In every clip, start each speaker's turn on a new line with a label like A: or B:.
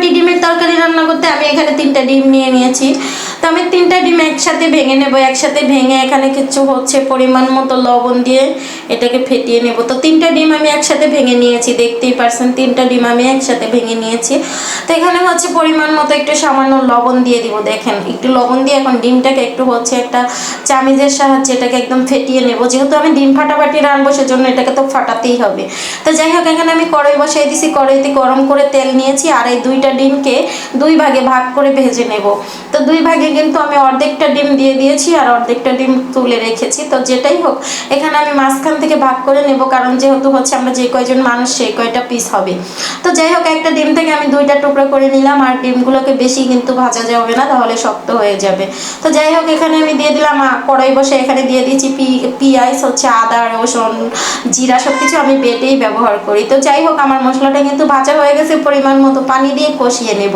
A: ফাটাফাটি ডিমের তরকারি রান্না করতে আমি এখানে 3টা ডিম নিয়ে নিয়েছি। তো আমি 3টা ডিম একসাথে ভেঙে নেব। একসাথে ভেঙে এখানে কিছু হচ্ছে পরিমাণ মতো লবণ দিয়ে এটাকে ফেটিয়ে নেব। তো 3টা ডিম আমি একসাথে ভেঙে নিয়েছি, দেখতেই পারছেন 3টা ডিম আমি একসাথে ভেঙে নিয়েছি। তো এখানে হচ্ছে পরিমাণ মতো একটু সামান্য লবণ দিয়ে দিব। দেখেন একটু লবণ দিয়ে এখন ডিমটাকে একটু হচ্ছে একটা চামিচের সাহায্যে এটাকে একদম ফেটিয়ে নেব। যেহেতু আমি ডিম ফাটাফাটি রানবো সেজন্য এটাকে তো ফাটাতেই হবে। তো যাই হোক, এখানে আমি কড়াই বসাই দিছি, কড়াইতে গরম করে তেল নিয়েছি আর এই 2টা ডিমকে 2 ভাগে ভাগ করে ভেজে নেব। তো 2 ভাগে কিন্তু আমি অর্ধেকটা ডিম দিয়ে দিয়েছি আর অর্ধেকটা ডিম তুলে রেখেছি। তো যেটাই হোক, এখানে আমি মাঝখান থেকে ভাগ করে নেব, কারণ যেহেতু হচ্ছে আমরা যে কয়জন মানুষ সেই কয়টা পিস হবে। তো যাই হোক, একটা ডিম থেকে আমি 2টা টুকরো করে নিলাম আর ডিমগুলোকে বেশি কিন্তু ভাজা যাবে না, তাহলে শক্ত হয়ে যাবে। তো যাই হোক, এখানে আমি দিয়ে দিলাম কড়াই বসে, এখানে দিয়ে দিয়েছি পেঁয়াজ হচ্ছে, আদা রসুন জিরা সব কিছু আমি বেটেই ব্যবহার করি। তো যাই হোক, আমার মশলাটা কিন্তু ভাজা হয়ে গেছে, পরিমাণ মতো পানি দিয়ে কষিয়ে নেব।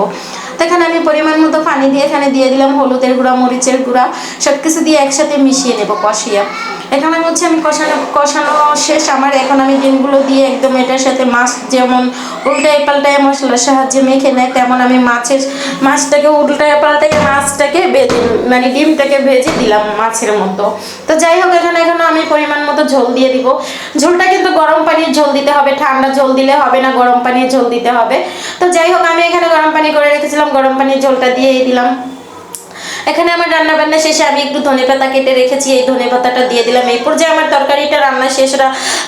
A: তো এখানে আমি পরিমাণ মতো পানি দিয়ে এখানে দিয়ে দিলাম হলুদের গুঁড়া, মরিচের গুঁড়া, সব কিছু দিয়ে একসাথে মিশিয়ে নেব কষিয়ে। এখানে হচ্ছে আমি কষানো শেষ আমার। এখন আমি ডিমগুলো দিয়ে একদম এটার সাথে মাছ যেমন উল্টায় পাল্টায় মশলার সাহায্যে মেখে নেয়, তেমন আমি মাছটাকে উল্টায় পাল্টায় মাছটাকে ভেজে মানে ডিমটাকে ভেজে দিলাম মাছের মতো। তো যাই হোক, এখানে আমি পরিমাণ মতো ঝোল দিয়ে দিব। ঝোলটা কিন্তু গরম পানির ঝোল দিতে হবে, ঠান্ডা ঝোল দিলে হবে না, গরম পানির ঝোল দিতে হবে। তো যাই হোক, আমি এখানে গরম পানি করে রেখেছিলাম, গরম পানির ঝোলটা দিয়েই দিলাম। এখানে আমার রান্না বান্না শেষে আমি একটু ধনেপাতা কেটে রেখেছি, এই ধনেপাতাটা দিয়ে দিলাম। এই পর্যায়ে আমার তরকারিটা রান্না শেষ।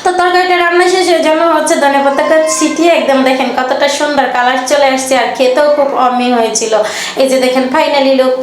A: তো তরকারিটা রান্না শেষের জন্য হচ্ছে ধনেপাতাটা ছিটিয়ে একদম দেখেন কতটা সুন্দর কালার চলে আসছে আর খেতেও খুব অমি হয়েছিল। এই যে দেখেন ফাইনালি লুক